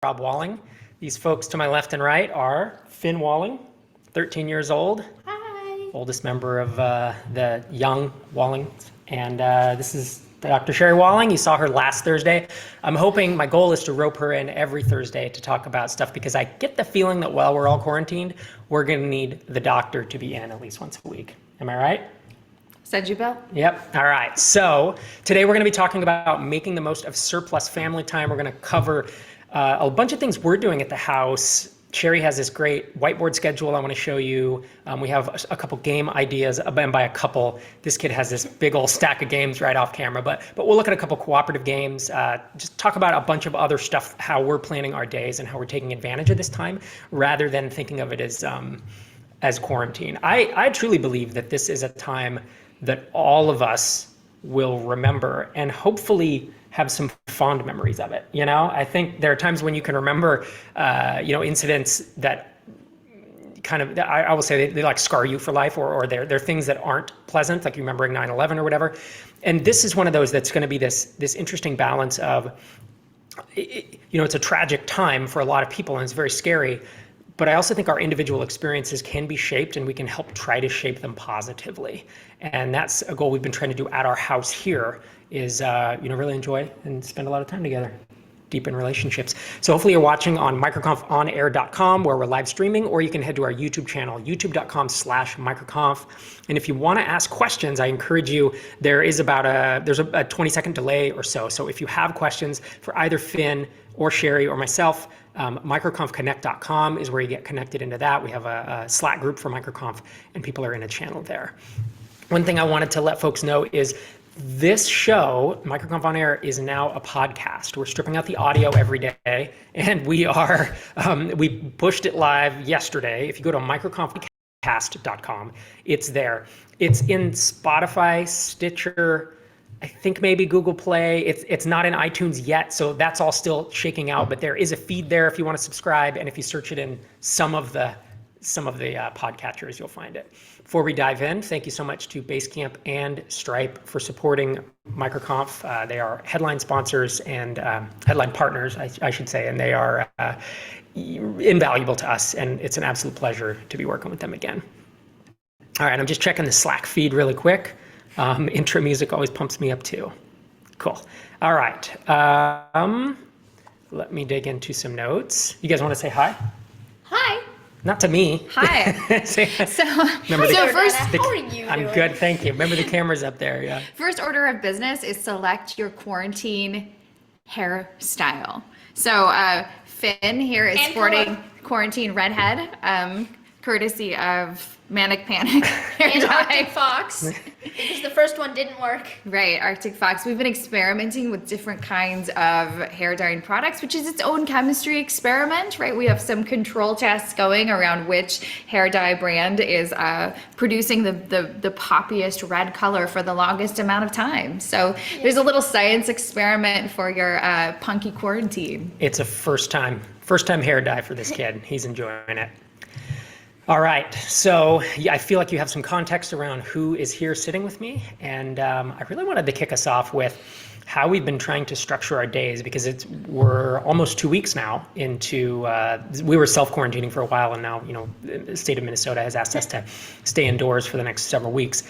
Rob Walling. These folks to my left and right are Finn Walling, 13 years old. Hi. Oldest member of the young Wallings. And this is Dr. Sherry Walling. You saw her last Thursday. I'm hoping, my goal is to rope her in every Thursday to talk about stuff, because I get the feeling that while we're all quarantined, we're going to need the doctor to be in at least once a week. Am I right? Said you, Bill? Yep. All right. So today we're going to be talking about making the most of surplus family time. We're going to cover a bunch of things we're doing at the house. Sherry has this great whiteboard schedule I want to show you. We have a couple game ideas, and by a couple, this kid has this big old stack of games right off camera, but we'll look at a couple cooperative games, just talk about a bunch of other stuff, how we're planning our days and how we're taking advantage of this time rather than thinking of it as quarantine. I truly believe that this is a time that all of us will remember and hopefully have some fond memories of it. You know, I think there are times when you can remember, incidents that kind of, I will say they like scar you for life, or they're things that aren't pleasant, like you remembering 9/11 or whatever. And this is one of those that's going to be this interesting balance of, it's a tragic time for a lot of people and it's very scary. But I also think our individual experiences can be shaped, and we can help try to shape them positively. And that's a goal we've been trying to do at our house here, is really enjoy and spend a lot of time together, deepen relationships. So hopefully you're watching on microconfonair.com, where we're live streaming, or you can head to our YouTube channel, youtube.com/microconf. And if you want to ask questions, I encourage you, there's a 20-second delay or so. So if you have questions for either Finn or Sherry or myself, microconfconnect.com is where you get connected into that. We have a Slack group for MicroConf, and people are in a channel there. One thing I wanted to let folks know is this show, MicroConf On Air, is now a podcast. We're stripping out the audio every day, and we pushed it live yesterday. If you go to microconfcast.com, it's there. It's in Spotify, Stitcher, I think maybe Google Play. It's not in iTunes yet, so that's all still shaking out, but there is a feed there if you want to subscribe, and if you search it in some of the podcatchers, you'll find it. Before we dive in, thank you so much to Basecamp and Stripe for supporting MicroConf. They are headline sponsors and headline partners, I should say, and they are invaluable to us, and it's an absolute pleasure to be working with them again. All right, I'm just checking the Slack feed really quick. Intro music always pumps me up too. Cool. All right. Let me dig into some notes. You guys want to say hi? Hi. Not to me. Hi. First, how are you I'm doing? good, thank you. Remember the camera's up there, yeah. First order of business is select your quarantine hairstyle. So Finn here is sporting quarantine redhead, courtesy of Manic Panic hair And dye. Arctic Fox, because the first one didn't work. Right, Arctic Fox. We've been experimenting with different kinds of hair dyeing products, which is its own chemistry experiment, right? We have some control tests going around which hair dye brand is producing the poppiest red color for the longest amount of time. So there's a little science experiment for your punky quarantine. It's a first time hair dye for this kid. He's enjoying it. All right, so yeah, I feel like you have some context around who is here sitting with me, and I really wanted to kick us off with how we've been trying to structure our days, because we're almost 2 weeks now into, we were self-quarantining for a while, and now, the state of Minnesota has asked us to stay indoors for the next several weeks.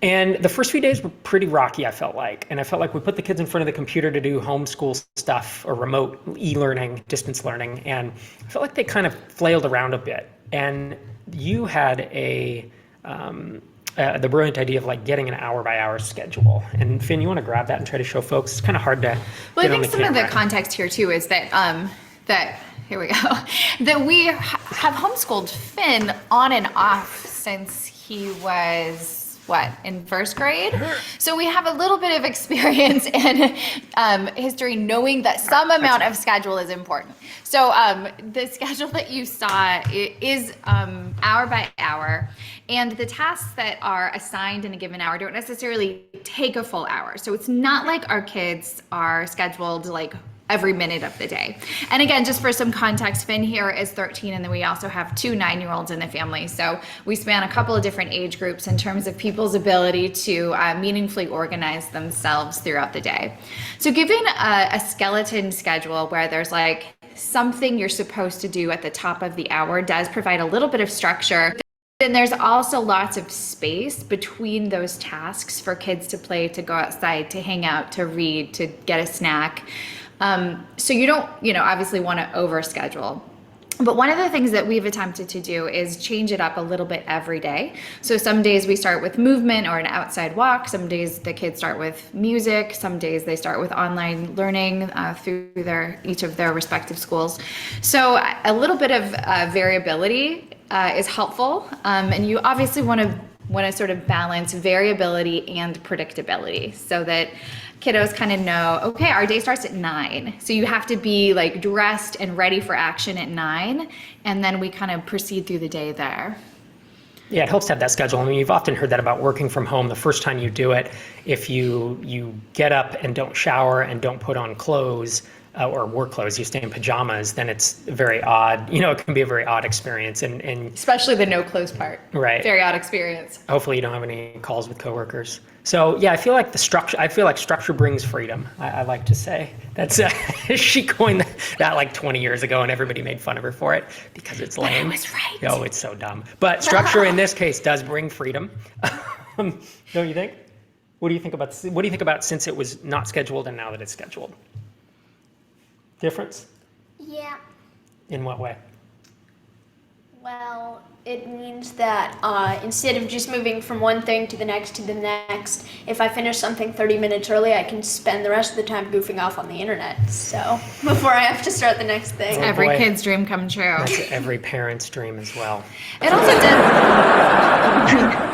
And the first few days were pretty rocky, I felt like. And I felt like we put the kids in front of the computer to do homeschool stuff or remote e-learning, distance learning, and I felt like they kind of flailed around a bit. And you had the brilliant idea of like getting an hour-by-hour schedule. And Finn, you want to grab that and try to show folks? It's kind of hard to Well, I get on think the some of camera. the context here too is that here we go, that we have homeschooled Finn on and off since he was in first grade. So we have a little bit of experience in history knowing that some amount of schedule is important. So the schedule that you saw is hour by hour, and the tasks that are assigned in a given hour don't necessarily take a full hour. So it's not like our kids are scheduled like every minute of the day. And again, just for some context, Finn here is 13, and then we also have 2 9-year-olds in the family. So we span a couple of different age groups in terms of people's ability to meaningfully organize themselves throughout the day. So given a skeleton schedule where there's like something you're supposed to do at the top of the hour does provide a little bit of structure. Then there's also lots of space between those tasks for kids to play, to go outside, to hang out, to read, to get a snack. So you don't, obviously want to overschedule. But one of the things that we've attempted to do is change it up a little bit every day. So some days we start with movement or an outside walk. Some days the kids start with music. Some days they start with online learning through each of their respective schools. So a little bit of variability is helpful. And you obviously want to sort of balance variability and predictability so that kiddos kind of know, okay, our day starts at 9. So you have to be like dressed and ready for action at 9. And then we kind of proceed through the day there. Yeah, it helps to have that schedule. I mean, you've often heard that about working from home. The first time you do it, if you get up and don't shower and don't put on clothes, or work clothes, you stay in pajamas, then it's very odd. It can be a very odd experience. And especially the no clothes part. Right. Very odd experience. Hopefully you don't have any calls with coworkers. So yeah, I feel like structure brings freedom. I like to say that's she coined that like 20 years ago, and everybody made fun of her for it because it's lame. I was right. Oh, it's so dumb. But structure in this case does bring freedom. Don't you think? What do you think about since it was not scheduled and now that it's scheduled? Difference? Yeah. In what way? Well, it means that instead of just moving from one thing to the next, if I finish something 30 minutes early, I can spend the rest of the time goofing off on the internet. So before I have to start the next thing. Oh, every boy. Kid's dream come true. That's every parent's dream as well. It also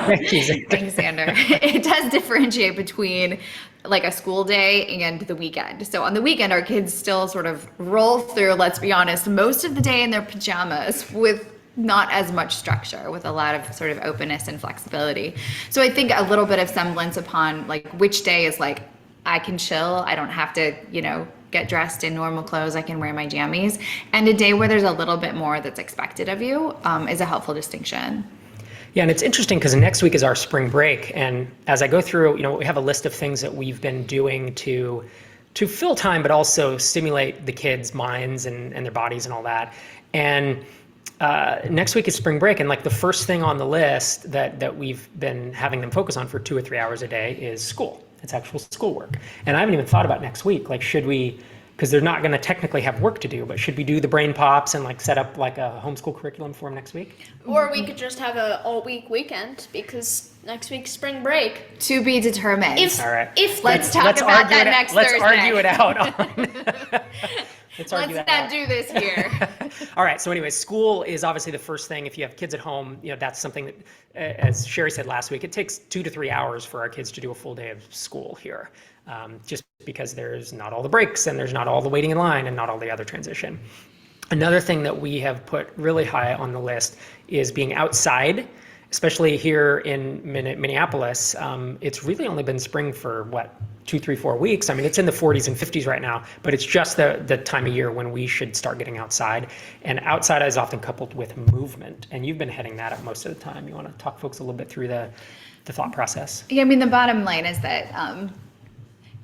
does. Jesus. Thanks, Xander. It does differentiate between like a school day and the weekend. So on the weekend, our kids still sort of roll through, let's be honest, most of the day in their pajamas with not as much structure, with a lot of sort of openness and flexibility. So I think a little bit of semblance upon like which day is like, I can chill, I don't have to, get dressed in normal clothes, I can wear my jammies. And a day where there's a little bit more that's expected of you is a helpful distinction. Yeah, and it's interesting because next week is our spring break. And as I go through, we have a list of things that we've been doing to fill time, but also stimulate the kids' minds and their bodies and all that. And next week is spring break. And like the first thing on the list that we've been having them focus on for 2 or 3 hours a day is school. It's actual schoolwork. And I haven't even thought about next week. Like, should we, because they're not going to technically have work to do, but should we do the brain pops and like set up like a homeschool curriculum for them next week? Or we could just have a all-week weekend because next week's spring break. To be determined. All right. Let's talk about that next Thursday. Let's argue it out. Let's not do this here. All right. So anyway, school is obviously the first thing. If you have kids at home, that's something that, as Sherry said last week, it takes 2 to 3 hours for our kids to do a full day of school here. Just because there's not all the breaks and there's not all the waiting in line and not all the other transition. Another thing that we have put really high on the list is being outside, especially here in Minneapolis. It's really only been spring for 2, 3, 4 weeks. I mean, it's in the 40s and 50s right now, but it's just the time of year when we should start getting outside. And outside is often coupled with movement. And you've been heading that up most of the time. You want to talk folks a little bit through the thought process? Yeah, I mean, the bottom line is that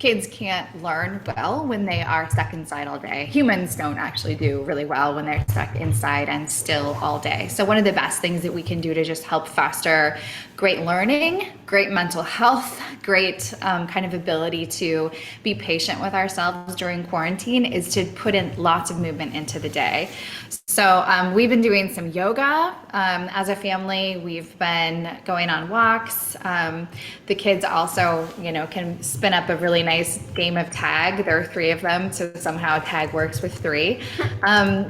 kids can't learn well when they are stuck inside all day. Humans don't actually do really well when they're stuck inside and still all day. So one of the best things that we can do to just help foster great learning, great mental health, great kind of ability to be patient with ourselves during quarantine is to put in lots of movement into the day. So we've been doing some yoga as a family. We've been going on walks. The kids also, can spin up a really nice game of tag. There are 3 of them, so somehow tag works with 3.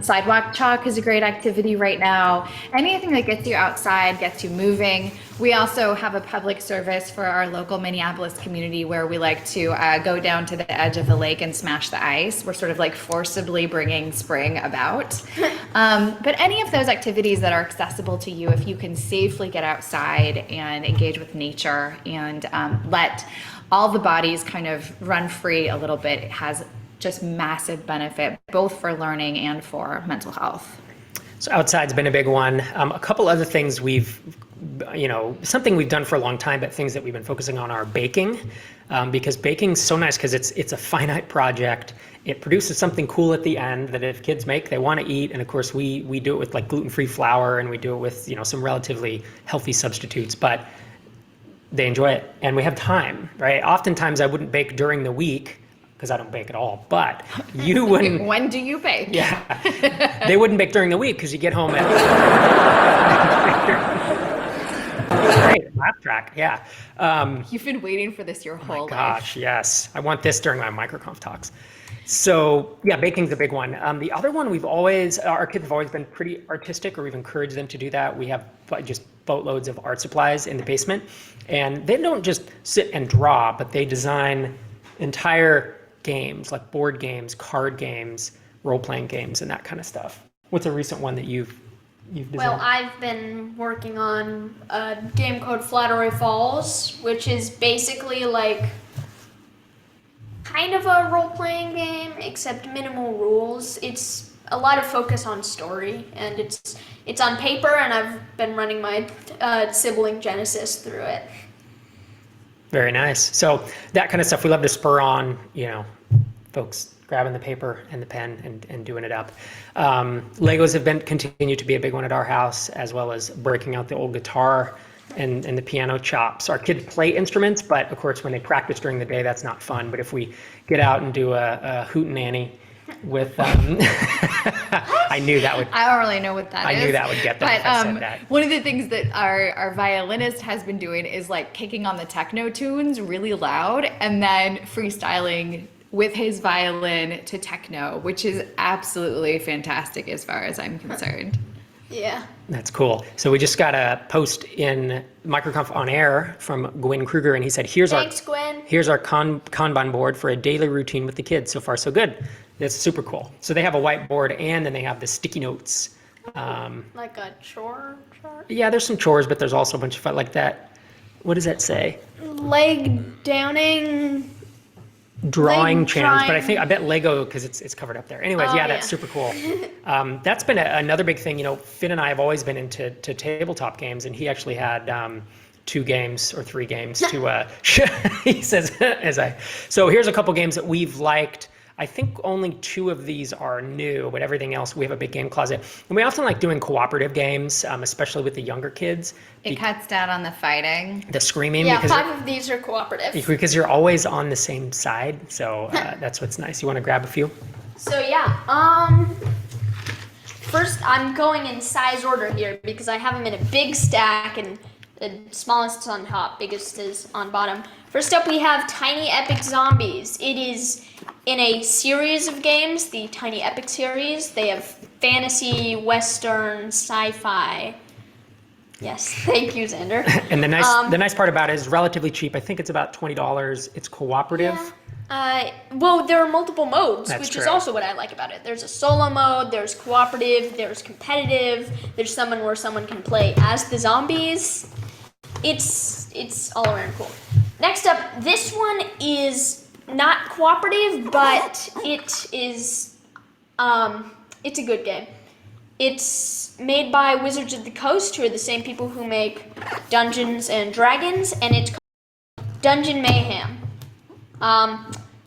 Sidewalk chalk is a great activity right now. Anything that gets you outside, gets you moving. We also have a public service for our local Minneapolis community where we like to go down to the edge of the lake and smash the ice. We're sort of like forcibly bringing spring about. But any of those activities that are accessible to you, if you can safely get outside and engage with nature and let all the bodies kind of run free a little bit, it has just massive benefit both for learning and for mental health. So outside's been a big one. A couple other things something we've done for a long time, but things that we've been focusing on are baking, because baking's so nice because it's a finite project. It produces something cool at the end that if kids make, they want to eat. And of course, we do it with like gluten-free flour, and we do it with some relatively healthy substitutes, but they enjoy it, and we have time, right? Oftentimes, I wouldn't bake during the week because I don't bake at all, but you wouldn't. When do you bake? Yeah, they wouldn't bake during the week because you get home at. Great, laugh track, yeah. You've been waiting for this your whole life. Gosh, yes. I want this during my MicroConf talks. So yeah, baking's a big one. The other one our kids have always been pretty artistic, or we've encouraged them to do that. We have just boatloads of art supplies in the basement, and they don't just sit and draw, but they design entire games, like board games, card games, role-playing games, and that kind of stuff. What's a recent one that you've designed? Well, I've been working on a game called Flattery Falls, which is basically like kind of a role-playing game, except minimal rules. It's a lot of focus on story, and it's on paper, and I've been running my sibling Genesis through it. Very nice. So that kind of stuff we love to spur on, folks grabbing the paper and the pen and doing it up. Legos have continued to be a big one at our house, as well as breaking out the old guitar and the piano chops. Our kids play instruments, but of course when they practice during the day, that's not fun. But if we get out and do a hootenanny with, I knew that would. I don't really know what that is. I knew that would get them if I said that. One of the things that our violinist has been doing is like kicking on the techno tunes really loud and then freestyling with his violin to techno, which is absolutely fantastic as far as I'm concerned. Yeah. That's cool. So we just got a post in MicroConf on air from Gwen Kruger, and he said, here's our Kanban board for a daily routine with the kids. So far, so good. That's super cool. So they have a whiteboard, and then they have the sticky notes. Like a chore chart? Yeah, there's some chores, but there's also a bunch of fun like that. What does that say? Leg downing. Drawing challenge, but I bet Lego, because it's covered up there. Anyways, that's super cool. That's been another big thing. Finn and I have always been into tabletop games, and he actually had 2 games or 3 games to. He says, So here's a couple games that we've liked. I think only 2 of these are new, but everything else, we have a big game closet. And we often like doing cooperative games, especially with the younger kids. It cuts down on the fighting. The screaming. Yeah, 5 of these are cooperative. Because you're always on the same side, so that's what's nice. You want to grab a few? So yeah, first I'm going in size order here because I have them in a big stack, and the smallest is on top, biggest is on bottom. First up we have Tiny Epic Zombies. It is in a series of games, the Tiny Epic series. They have fantasy, western, sci-fi. Yes, thank you, Xander. And the nice part about it is relatively cheap. I think it's about $20. It's cooperative. Yeah. Well, there are multiple modes, That's which true. is also what I like about it. There's a solo mode, there's cooperative, there's competitive, there's someone where someone can play as the zombies. It's all around cool. Next up, this one is not cooperative, but it is it's a good game. It's made by Wizards of the Coast, who are the same people who make Dungeons and Dragons, and it's called Dungeon Mayhem.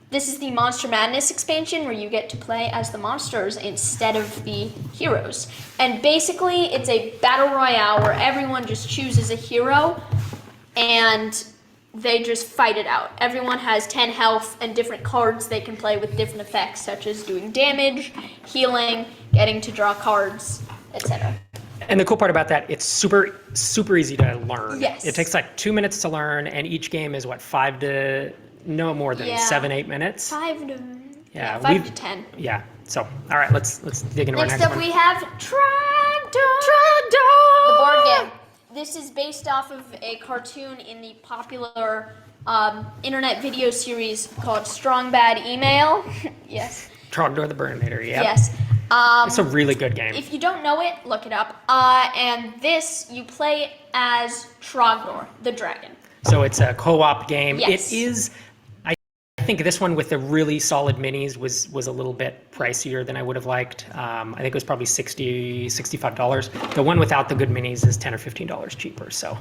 This is the Monster Madness expansion where you get to play as the monsters instead of the heroes. And basically, it's a battle royale where everyone just chooses a hero and they just fight it out. Everyone has 10 health and different cards they can play with different effects, such as doing damage, healing, getting to draw cards, etc. And the cool part about that, it's super, super easy to learn. Yes. It takes like 2 minutes to learn, and each game is what, 5 to no more than 7-8 minutes. 5 to 10. Yeah. So all right, let's dig into our Next next up one. we have TROGDOR, the board game. This is based off of a cartoon in the popular internet video series called Strong Bad Email. Yes. TROGDOR the Burninator. Yeah. Yes. It's a really good game. If you don't know it, look it up. And this, you play as TROGDOR, the dragon. So it's a co-op game. Yes. It is, I think this one with the really solid minis was a little bit pricier than I would have liked. I think it was probably $65. The one without the good minis is $10 or $15 cheaper. So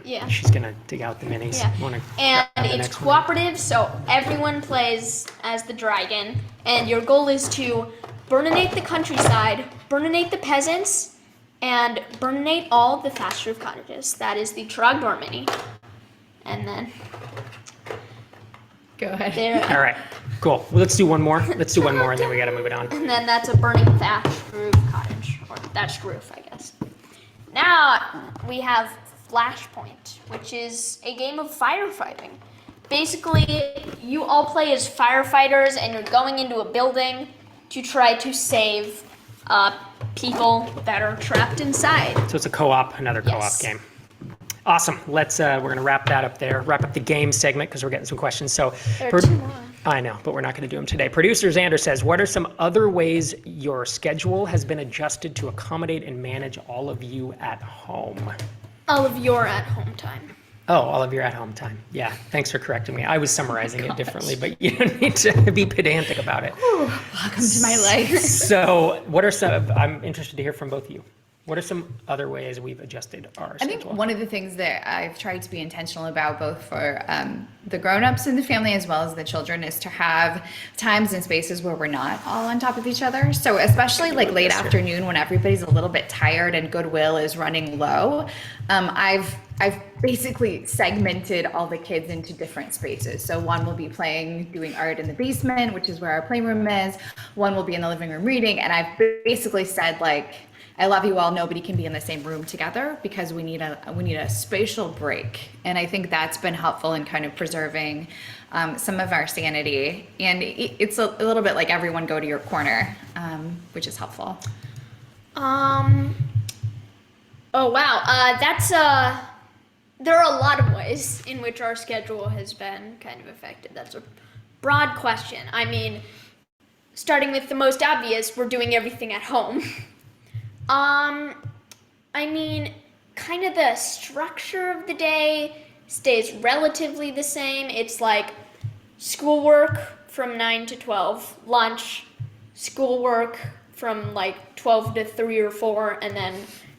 Yeah. she's gonna dig out the minis. Yeah. Wanna And grab the it's next one? cooperative, so everyone plays as the dragon, and your goal is to burninate the countryside, burninate the peasants, and burninate all the thatched roof cottages. That is the TROGDOR mini. And then Go ahead. there, All right, cool. Well, let's do one more. Let's do one more, and then we got to move it on. and then that's a burning thatched roof cottage, or thatched roof, I guess. Now we have Flashpoint, which is a game of firefighting. Basically, you all play as firefighters, and you're going into a building to try to save people that are trapped inside. So it's a co-op, another co-op Yes. game. Awesome. Let's we're gonna wrap that up there. Wrap up the game segment because we're getting some questions. So There are two more. I know, but we're not going to do them today. Producer Xander says, what are some other ways your schedule has been adjusted to accommodate and manage all of you at home? All of your at-home time. Oh, all of your at-home time. Yeah, thanks for correcting me. I was summarizing it differently, but you don't need to be pedantic about it. Welcome to my life. So what are some, I'm interested to hear from both of you. What are some other ways we've adjusted our I schedule? think one of the things that I've tried to be intentional about, both for the grown-ups in the family as well as the children, is to have times and spaces where we're not all on top of each other. So especially like late afternoon when everybody's a little bit tired and goodwill is running low, I've basically segmented all the kids into different spaces. So one will be doing art in the basement, which is where our playroom is. One will be in the living room reading, and I've basically said, like, I love you all. Nobody can be in the same room together because we need a spatial break, and I think that's been helpful in kind of preserving some of our sanity. And it's a little bit like everyone go to your corner, which is helpful. Oh wow, there are a lot of ways in which our schedule has been kind of affected. That's a broad question. I mean, starting with the most obvious, we're doing everything at home. I mean, kind of the structure of the day stays relatively the same. It's like schoolwork from 9 to 12, lunch, schoolwork from like 12 to 3 or 4, and then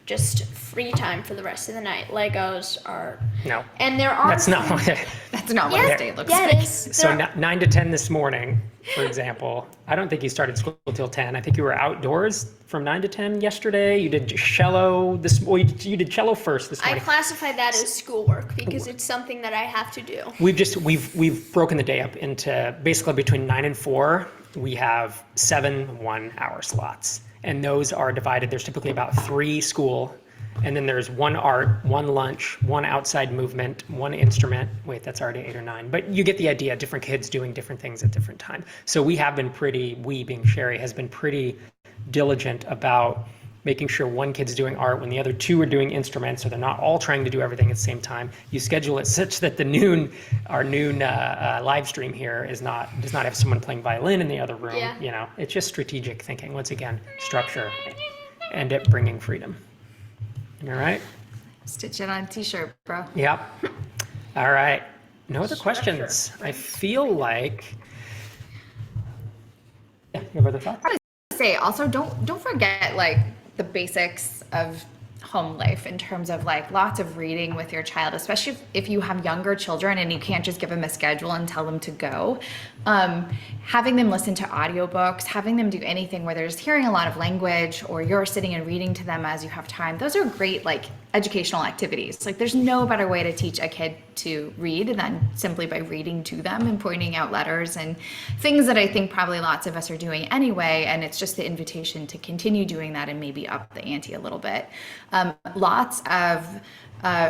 just free time for the rest of the night. Legos, art. No, And there are that's not what it, That's not what Yeah, a day looks yeah, like. it is. so 9 to 10 this morning, for example. I don't think you started school till 10. I think you were outdoors from 9 to 10 yesterday. You did cello you did cello first this I morning. classify that as schoolwork because it's something that I have to do. We've broken the day up into basically between 9 and 4. We have 7 1-hour slots, and those are divided. There's typically about 3 school, and then there's 1 art, 1 lunch, 1 outside movement, 1 instrument. Wait, that's already 8 or 9, but you get the idea. Different kids doing different things at different times. So we being Sherry, has been pretty diligent about making sure one kid's doing art when the other 2 are doing instruments, so they're not all trying to do everything at the same time. You schedule it such that our noon live stream here does not have someone playing violin in the other room. Yeah. You know, it's just strategic thinking. Once again, structure and it bringing freedom. All right. Stitch it on a t-shirt, bro. Yep. All right. No other questions. I feel like. Yeah, you have other thoughts? Say also don't forget like the basics of home life in terms of like lots of reading with your child, especially if you have younger children and you can't just give them a schedule and tell them to go. Having them listen to audiobooks, having them do anything where they're just hearing a lot of language or you're sitting and reading to them as you have time. Those are great like educational activities. Like there's no better way to teach a kid to read than simply by reading to them and pointing out letters and things that I think probably lots of us are doing anyway. And it's just the invitation to continue doing that and maybe up the ante a little bit. Lots of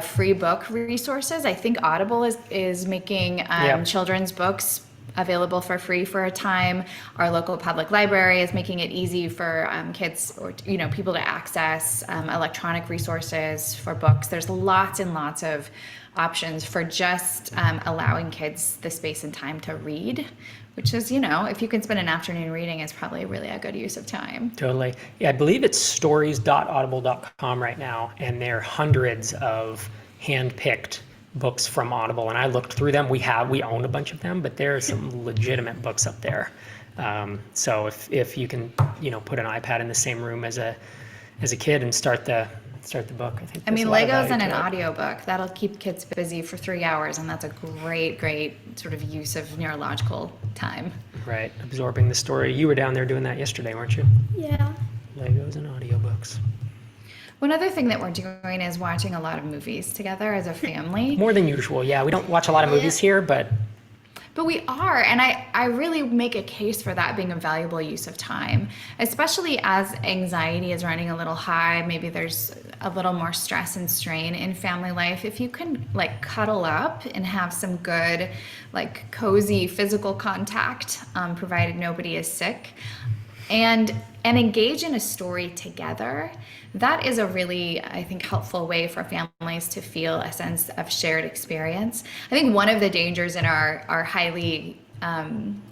free book resources. I think Audible is making Yep. children's books available for free for a time. Our local public library is making it easy for kids or people to access electronic resources for books. There's lots and lots of options for just allowing kids the space and time to read, which is, if you can spend an afternoon reading, is probably really a good use of time. Totally. Yeah, I believe it's stories.audible.com right now, and there are hundreds of hand-picked books from Audible, and I looked through them. We own a bunch of them, but there are some legitimate books up there. So if you can, put an iPad in the same room as a kid and start the book, I think. I mean, there's a lot of Legos and value an to it. audiobook, that'll keep kids busy for 3 hours, and that's a great sort of use of neurological time. Right, absorbing the story. You were down there doing that yesterday, weren't you? Yeah. Legos and audiobooks. One other thing that we're doing is watching a lot of movies together as a family. More than usual, yeah. We don't watch a lot of movies here, but We are, and I really make a case for that being a valuable use of time, especially as anxiety is running a little high. Maybe there's a little more stress and strain in family life. If you can cuddle up and have some good, cozy physical contact, provided nobody is sick, and engage in a story together, that is a really, I think, helpful way for families to feel a sense of shared experience. I think one of the dangers in our highly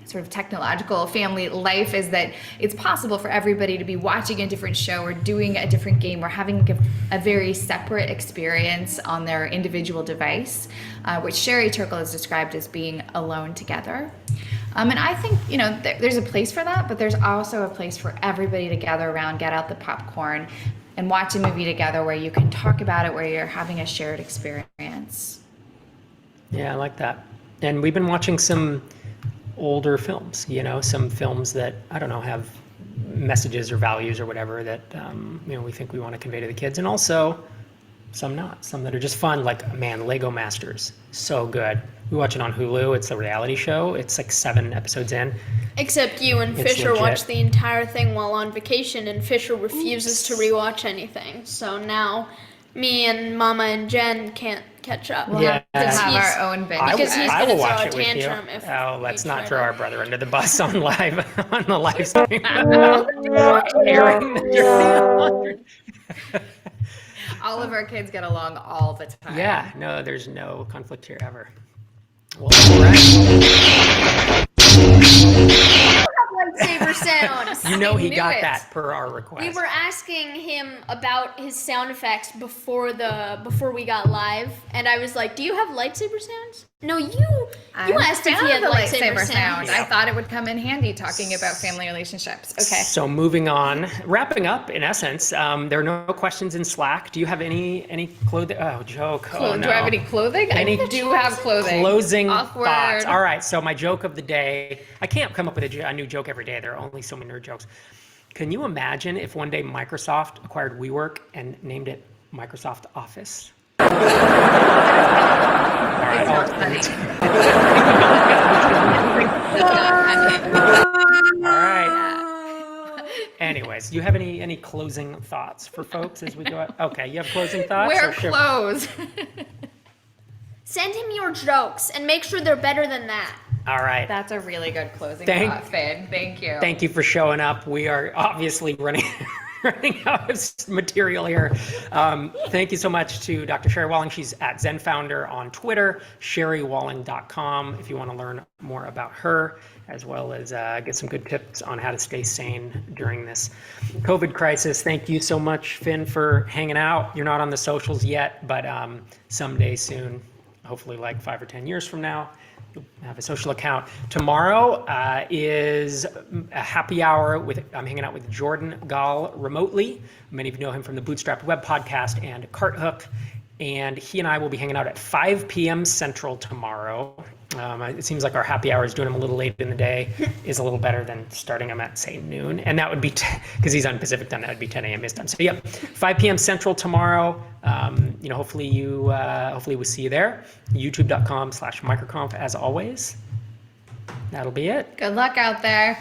sort of technological family life is that it's possible for everybody to be watching a different show or doing a different game or having a very separate experience on their individual device, which Sherry Turkle has described as being alone together. And I think, there's a place for that, but there's also a place for everybody to gather around, get out the popcorn, and watch a movie together where you can talk about it, where you're having a shared experience. yeah, I like that. And we've been watching some older films, some films that, I don't know, have messages or values or whatever that, we think we want to convey to the kids. And also some not, some that are just fun, Lego Masters, so good. We watch it on Hulu. It's a reality show. It's 7 episodes in. Except you and It's Fisher legit. watched the entire thing while on vacation, and Fisher refuses to rewatch anything. So now me and Mama and Jen can't catch up. We'll Yeah. have to have He's- our own binge. Because he's I gonna will watch throw a it with you. tantrum if Let's we not try throw to- our brother under the bus on the live stream. Airing the dirty laundry. All of our kids get along all the time. Yeah, no, there's no conflict here ever. Well, all right. Lightsaber sounds. He knew got it. that per our request. We were asking him about his sound effects before we got live, and I was like, "Do you have lightsaber sounds?" No, you asked if he had the lightsaber sounds. I thought it would come in handy talking about family relationships. Okay. So moving on, wrapping up in essence, there are no questions in Slack. Do you have any clothing? Oh, joke. Oh, no. Do I have any clothing? Any I do have clothing. Closing Awkward. thoughts. All right, so my joke of the day. I can't come up with a new joke every day. There are only so many nerd jokes. Can you imagine if one day Microsoft acquired WeWork and named it Microsoft Office? All right, It's not funny. All right. Anyways, do you have any closing thoughts for folks as we go out? Okay, you have closing thoughts? Wear Or should- clothes. Send him your jokes and make sure they're better than that. All right. That's a really good closing Thank- thought, Finn. Thank you. Thank you for showing up. We are obviously running out of material here. Thank you so much to Dr. Sherry Walling. She's at Zen Founder on Twitter, sherrywalling.com if you want to learn more about her, as well as get some good tips on how to stay sane during this COVID crisis. Thank you so much, Finn, for hanging out. You're not on the socials yet, but someday soon, hopefully 5 or 10 years from now, you'll have a social account. Tomorrow is a happy hour I'm hanging out with Jordan Gall remotely. Many of you know him from the Bootstrapped Web podcast and Cart Hook. And he and I will be hanging out at 5 p.m. Central tomorrow. It seems like our happy hour is doing him a little late in the day is a little better than starting him at, say, noon. And that would be, because he's on Pacific time, that would be 10 a.m. his time. So, yeah, 5 p.m. Central tomorrow. Hopefully we'll see you there. YouTube.com/MicroConf as always. That'll be it. Good luck out there.